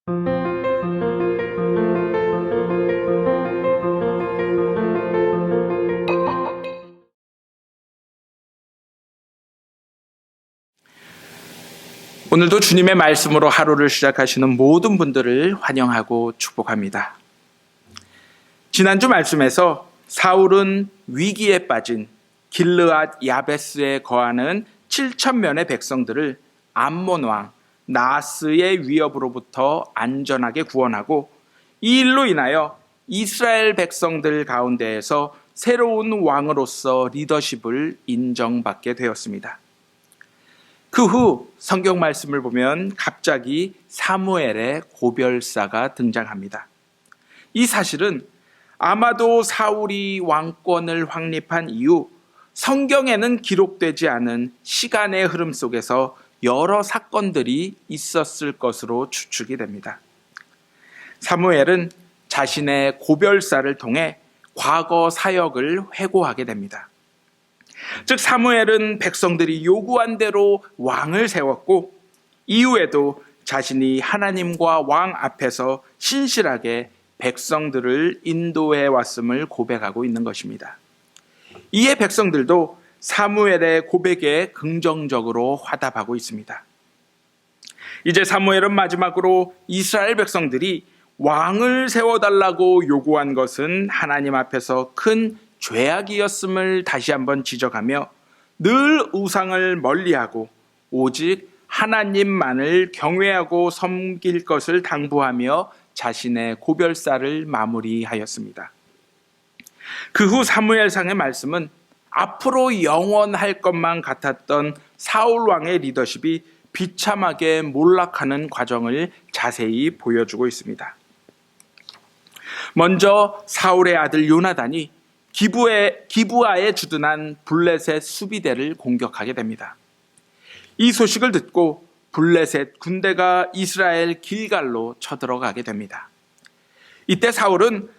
오늘도 주님의 말씀으로 하루를 시작하시는 모든 분들을 환영하고 축복합니다. 지난주 말씀에서 사울은 위기에 빠진 길르앗 야베스에 거하는 7,000명의 백성들을 암몬 왕 나하스의 위협으로부터 안전하게 구원하고 이 일로 인하여 이스라엘 백성들 가운데에서 새로운 왕으로서 리더십을 인정받게 되었습니다. 그 후 성경 말씀을 보면 갑자기 사무엘의 고별사가 등장합니다. 이 사실은 아마도 사울이 왕권을 확립한 이후 성경에는 기록되지 않은 시간의 흐름 속에서 여러 사건들이 있었을 것으로 추측이 됩니다. 사무엘은 자신의 고별사를 통해 과거 사역을 회고하게 됩니다. 즉 사무엘은 백성들이 요구한 대로 왕을 세웠고 이후에도 자신이 하나님과 왕 앞에서 신실하게 백성들을 인도해 왔음을 고백하고 있는 것입니다. 이에 백성들도 사무엘의 고백에 긍정적으로 화답하고 있습니다. 이제 사무엘은 마지막으로 이스라엘 백성들이 왕을 세워달라고 요구한 것은 하나님 앞에서 큰 죄악이었음을 다시 한번 지적하며 늘 우상을 멀리하고 오직 하나님만을 경외하고 섬길 것을 당부하며 자신의 고별사를 마무리하였습니다. 그 후 사무엘상의 말씀은 앞으로 영원할 것만 같았던 사울 왕의 리더십이 비참하게 몰락하는 과정을 자세히 보여주고 있습니다. 먼저 사울의 아들 요나단이 기브아에 주둔한 블레셋 수비대를 공격하게 됩니다. 이 소식을 듣고 블레셋 군대가 이스라엘 길갈로 쳐들어가게 됩니다. 이때 사울은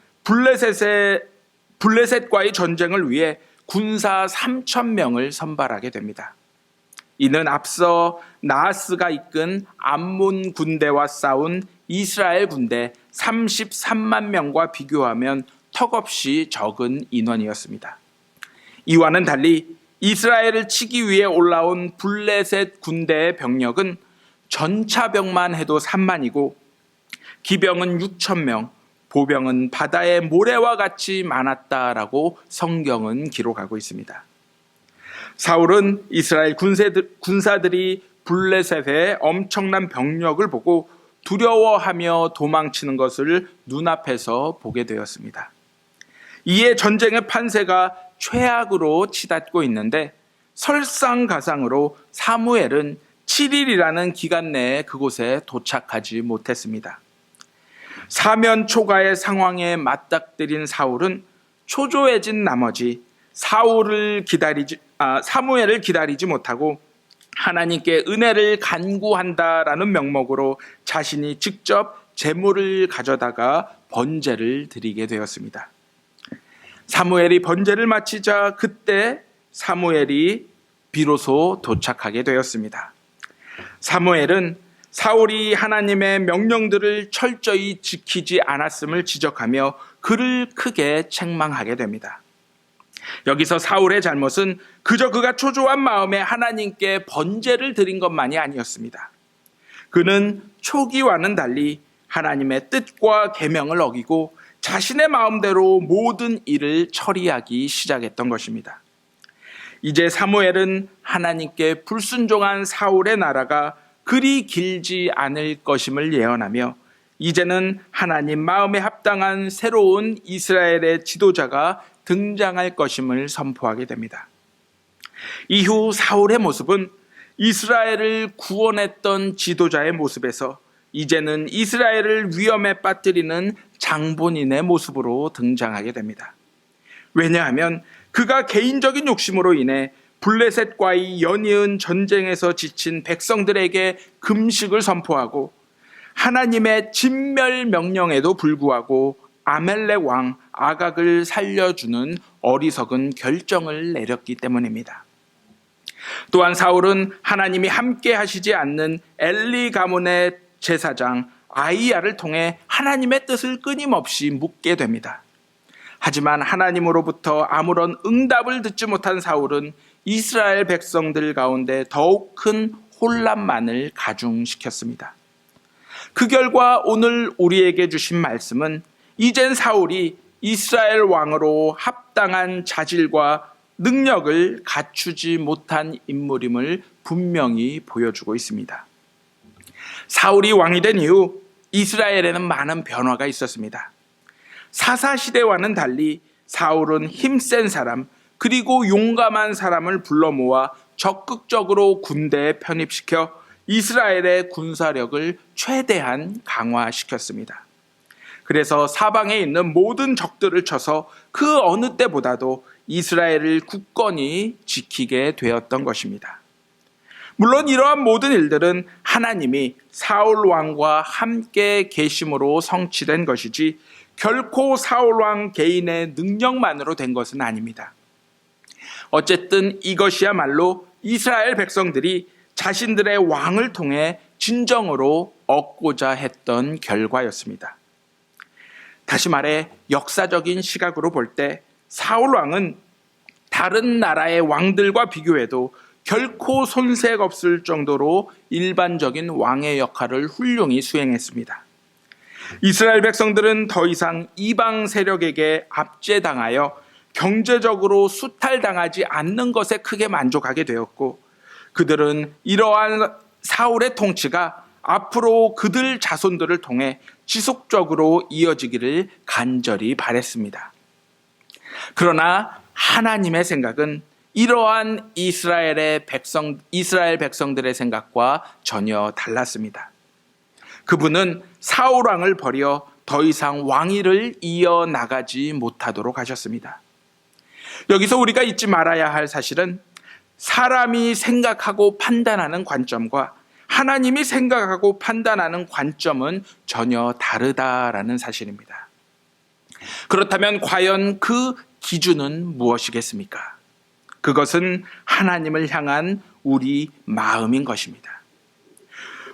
블레셋과의 전쟁을 위해 군사 3,000명을 선발하게 됩니다. 이는 앞서 나하스가 이끈 암몬 군대와 싸운 이스라엘 군대 33만 명과 비교하면 턱없이 적은 인원이었습니다. 이와는 달리 이스라엘을 치기 위해 올라온 블레셋 군대의 병력은 전차병만 해도 3만이고 기병은 6,000명, 보병은 바다의 모래와 같이 많았다라고 성경은 기록하고 있습니다. 사울은 이스라엘 군사들이 블레셋의 엄청난 병력을 보고 두려워하며 도망치는 것을 눈앞에서 보게 되었습니다. 이에 전쟁의 판세가 최악으로 치닫고 있는데 설상가상으로 사무엘은 7일이라는 기간 내에 그곳에 도착하지 못했습니다. 사면초가의 상황에 맞닥뜨린 사울은 초조해진 나머지 사무엘을 기다리지 못하고 하나님께 은혜를 간구한다라는 명목으로 자신이 직접 제물을 가져다가 번제를 드리게 되었습니다. 사무엘이 번제를 마치자 그때 사무엘이 비로소 도착하게 되었습니다. 사무엘은 사울이 하나님의 명령들을 철저히 지키지 않았음을 지적하며 그를 크게 책망하게 됩니다. 여기서 사울의 잘못은 그저 그가 초조한 마음에 하나님께 번제를 드린 것만이 아니었습니다. 그는 초기와는 달리 하나님의 뜻과 계명을 어기고 자신의 마음대로 모든 일을 처리하기 시작했던 것입니다. 이제 사무엘은 하나님께 불순종한 사울의 나라가 그리 길지 않을 것임을 예언하며 이제는 하나님 마음에 합당한 새로운 이스라엘의 지도자가 등장할 것임을 선포하게 됩니다. 이후 사울의 모습은 이스라엘을 구원했던 지도자의 모습에서 이제는 이스라엘을 위험에 빠뜨리는 장본인의 모습으로 등장하게 됩니다. 왜냐하면 그가 개인적인 욕심으로 인해 블레셋과의 연이은 전쟁에서 지친 백성들에게 금식을 선포하고 하나님의 진멸 명령에도 불구하고 아멜렉 왕 아각을 살려주는 어리석은 결정을 내렸기 때문입니다. 또한 사울은 하나님이 함께 하시지 않는 엘리 가문의 제사장 아이야를 통해 하나님의 뜻을 끊임없이 묻게 됩니다. 하지만 하나님으로부터 아무런 응답을 듣지 못한 사울은 이스라엘 백성들 가운데 더욱 큰 혼란만을 가중시켰습니다. 그 결과 오늘 우리에게 주신 말씀은 이젠 사울이 이스라엘 왕으로 합당한 자질과 능력을 갖추지 못한 인물임을 분명히 보여주고 있습니다. 사울이 왕이 된 이후 이스라엘에는 많은 변화가 있었습니다. 사사시대와는 달리 사울은 힘센 사람 그리고 용감한 사람을 불러 모아 적극적으로 군대에 편입시켜 이스라엘의 군사력을 최대한 강화시켰습니다. 그래서 사방에 있는 모든 적들을 쳐서 그 어느 때보다도 이스라엘을 굳건히 지키게 되었던 것입니다. 물론 이러한 모든 일들은 하나님이 사울 왕과 함께 계심으로 성취된 것이지 결코 사울 왕 개인의 능력만으로 된 것은 아닙니다. 어쨌든 이것이야말로 이스라엘 백성들이 자신들의 왕을 통해 진정으로 얻고자 했던 결과였습니다. 다시 말해 역사적인 시각으로 볼 때 사울 왕은 다른 나라의 왕들과 비교해도 결코 손색 없을 정도로 일반적인 왕의 역할을 훌륭히 수행했습니다. 이스라엘 백성들은 더 이상 이방 세력에게 압제당하여 경제적으로 수탈당하지 않는 것에 크게 만족하게 되었고, 그들은 이러한 사울의 통치가 앞으로 그들 자손들을 통해 지속적으로 이어지기를 간절히 바랬습니다. 그러나 하나님의 생각은 이러한 이스라엘 백성들의 생각과 전혀 달랐습니다. 그분은 사울 왕을 버려 더 이상 왕위를 이어나가지 못하도록 하셨습니다. 여기서 우리가 잊지 말아야 할 사실은 사람이 생각하고 판단하는 관점과 하나님이 생각하고 판단하는 관점은 전혀 다르다라는 사실입니다. 그렇다면 과연 그 기준은 무엇이겠습니까? 그것은 하나님을 향한 우리 마음인 것입니다.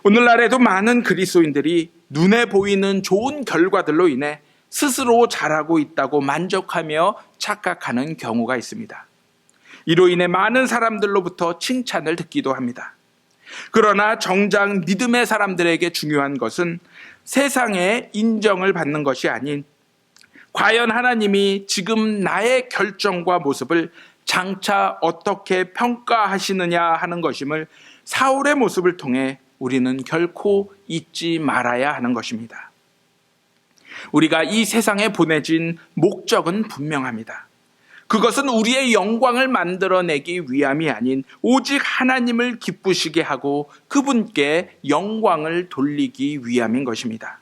오늘날에도 많은 그리스도인들이 눈에 보이는 좋은 결과들로 인해 스스로 잘하고 있다고 만족하며 착각하는 경우가 있습니다. 이로 인해 많은 사람들로부터 칭찬을 듣기도 합니다. 그러나 정작 믿음의 사람들에게 중요한 것은 세상의 인정을 받는 것이 아닌 과연 하나님이 지금 나의 결정과 모습을 장차 어떻게 평가하시느냐 하는 것임을 사울의 모습을 통해 우리는 결코 잊지 말아야 하는 것입니다. 우리가 이 세상에 보내진 목적은 분명합니다. 그것은 우리의 영광을 만들어내기 위함이 아닌 오직 하나님을 기쁘시게 하고 그분께 영광을 돌리기 위함인 것입니다.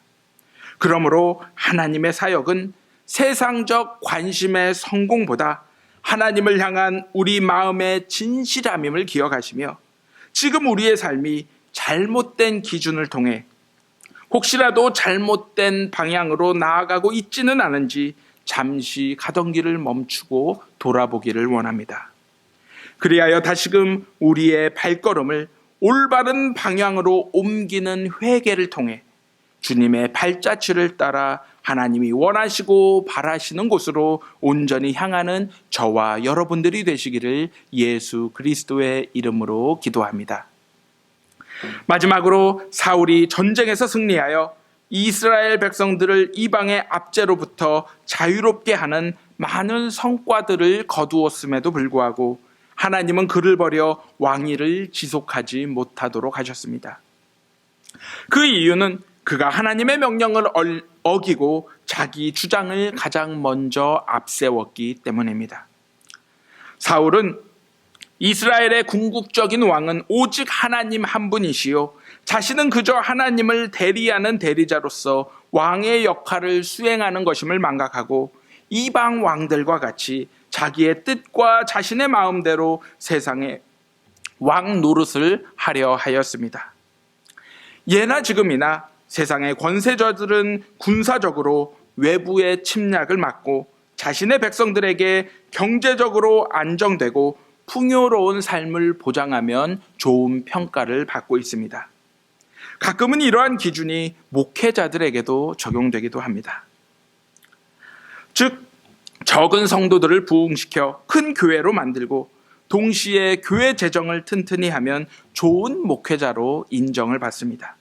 그러므로 하나님의 사역은 세상적 관심의 성공보다 하나님을 향한 우리 마음의 진실함임을 기억하시며 지금 우리의 삶이 잘못된 기준을 통해 혹시라도 잘못된 방향으로 나아가고 있지는 않은지 잠시 가던 길을 멈추고 돌아보기를 원합니다. 그리하여 다시금 우리의 발걸음을 올바른 방향으로 옮기는 회개를 통해 주님의 발자취를 따라 하나님이 원하시고 바라시는 곳으로 온전히 향하는 저와 여러분들이 되시기를 예수 그리스도의 이름으로 기도합니다. 마지막으로 사울이 전쟁에서 승리하여 이스라엘 백성들을 이방의 압제로부터 자유롭게 하는 많은 성과들을 거두었음에도 불구하고 하나님은 그를 버려 왕위를 지속하지 못하도록 하셨습니다. 그 이유는 그가 하나님의 명령을 어기고 자기 주장을 가장 먼저 앞세웠기 때문입니다. 사울은 이스라엘의 궁극적인 왕은 오직 하나님 한 분이시요 자신은 그저 하나님을 대리하는 대리자로서 왕의 역할을 수행하는 것임을 망각하고 이방 왕들과 같이 자기의 뜻과 자신의 마음대로 세상에 왕 노릇을 하려 하였습니다. 예나 지금이나 세상의 권세자들은 군사적으로 외부의 침략을 막고 자신의 백성들에게 경제적으로 안정되고 풍요로운 삶을 보장하면 좋은 평가를 받고 있습니다. 가끔은 이러한 기준이 목회자들에게도 적용되기도 합니다. 즉, 적은 성도들을 부흥시켜 큰 교회로 만들고 동시에 교회 재정을 튼튼히 하면 좋은 목회자로 인정을 받습니다.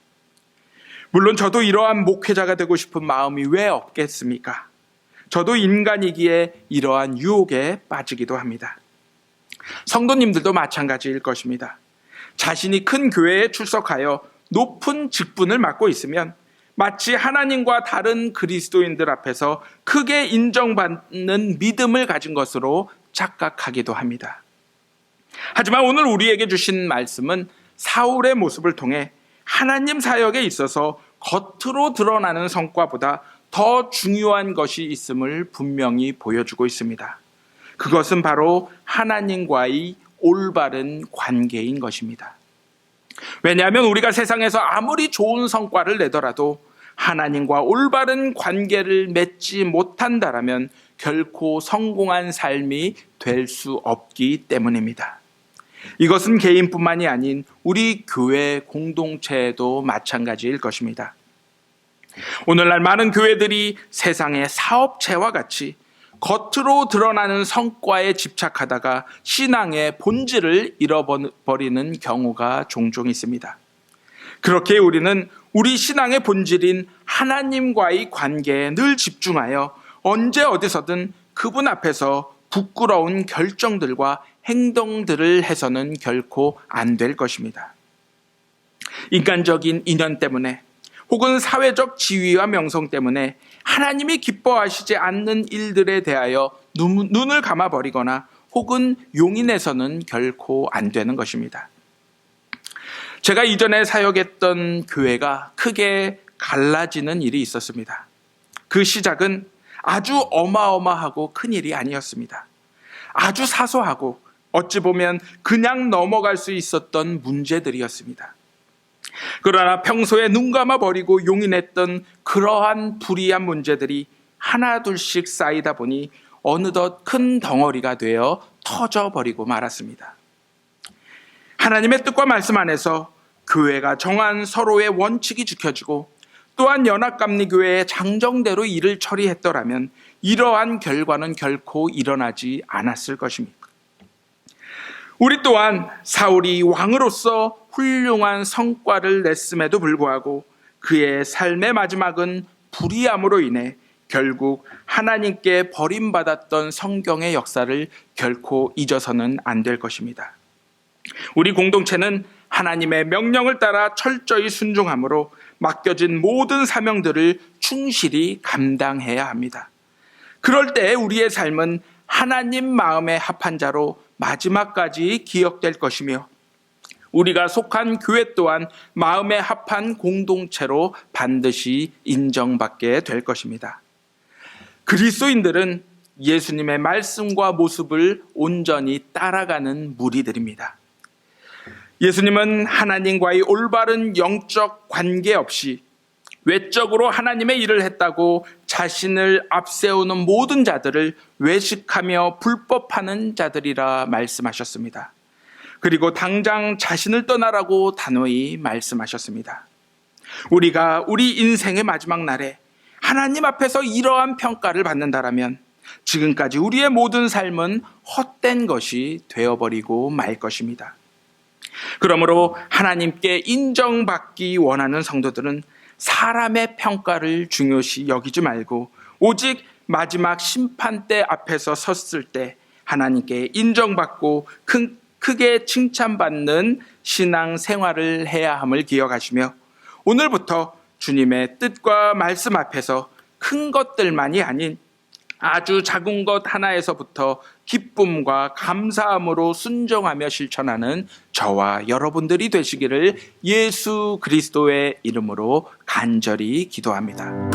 물론 저도 이러한 목회자가 되고 싶은 마음이 왜 없겠습니까? 저도 인간이기에 이러한 유혹에 빠지기도 합니다. 성도님들도 마찬가지일 것입니다. 자신이 큰 교회에 출석하여 높은 직분을 맡고 있으면 마치 하나님과 다른 그리스도인들 앞에서 크게 인정받는 믿음을 가진 것으로 착각하기도 합니다. 하지만 오늘 우리에게 주신 말씀은 사울의 모습을 통해 하나님 사역에 있어서 겉으로 드러나는 성과보다 더 중요한 것이 있음을 분명히 보여주고 있습니다. 그것은 바로 하나님과의 올바른 관계인 것입니다. 왜냐하면 우리가 세상에서 아무리 좋은 성과를 내더라도 하나님과 올바른 관계를 맺지 못한다라면 결코 성공한 삶이 될 수 없기 때문입니다. 이것은 개인뿐만이 아닌 우리 교회 공동체에도 마찬가지일 것입니다. 오늘날 많은 교회들이 세상의 사업체와 같이 겉으로 드러나는 성과에 집착하다가 신앙의 본질을 잃어버리는 경우가 종종 있습니다. 그렇게 우리는 우리 신앙의 본질인 하나님과의 관계에 늘 집중하여 언제 어디서든 그분 앞에서 부끄러운 결정들과 행동들을 해서는 결코 안 될 것입니다. 인간적인 인연 때문에 혹은 사회적 지위와 명성 때문에 하나님이 기뻐하시지 않는 일들에 대하여 눈을 감아버리거나 혹은 용인해서는 결코 안 되는 것입니다. 제가 이전에 사역했던 교회가 크게 갈라지는 일이 있었습니다. 그 시작은 아주 어마어마하고 큰 일이 아니었습니다. 아주 사소하고 어찌 보면 그냥 넘어갈 수 있었던 문제들이었습니다. 그러나 평소에 눈 감아버리고 용인했던 그러한 불이한 문제들이 하나둘씩 쌓이다 보니 어느덧 큰 덩어리가 되어 터져버리고 말았습니다. 하나님의 뜻과 말씀 안에서 교회가 정한 서로의 원칙이 지켜지고 또한 연합감리교회의 장정대로 일을 처리했더라면 이러한 결과는 결코 일어나지 않았을 것입니다. 우리 또한 사울이 왕으로서 훌륭한 성과를 냈음에도 불구하고 그의 삶의 마지막은 불의함으로 인해 결국 하나님께 버림받았던 성경의 역사를 결코 잊어서는 안 될 것입니다. 우리 공동체는 하나님의 명령을 따라 철저히 순종함으로 맡겨진 모든 사명들을 충실히 감당해야 합니다. 그럴 때 우리의 삶은 하나님 마음에 합한 자로 마지막까지 기억될 것이며 우리가 속한 교회 또한 마음에 합한 공동체로 반드시 인정받게 될 것입니다. 그리스도인들은 예수님의 말씀과 모습을 온전히 따라가는 무리들입니다. 예수님은 하나님과의 올바른 영적 관계 없이 외적으로 하나님의 일을 했다고 자신을 앞세우는 모든 자들을 외식하며 불법하는 자들이라 말씀하셨습니다. 그리고 당장 자신을 떠나라고 단호히 말씀하셨습니다. 우리가 우리 인생의 마지막 날에 하나님 앞에서 이러한 평가를 받는다라면 지금까지 우리의 모든 삶은 헛된 것이 되어버리고 말 것입니다. 그러므로 하나님께 인정받기 원하는 성도들은 사람의 평가를 중요시 여기지 말고 오직 마지막 심판대 앞에서 섰을 때 하나님께 인정받고 크게 칭찬받는 신앙 생활을 해야 함을 기억하시며 오늘부터 주님의 뜻과 말씀 앞에서 큰 것들만이 아닌 아주 작은 것 하나에서부터 기쁨과 감사함으로 순종하며 실천하는 저와 여러분들이 되시기를 예수 그리스도의 이름으로 간절히 기도합니다.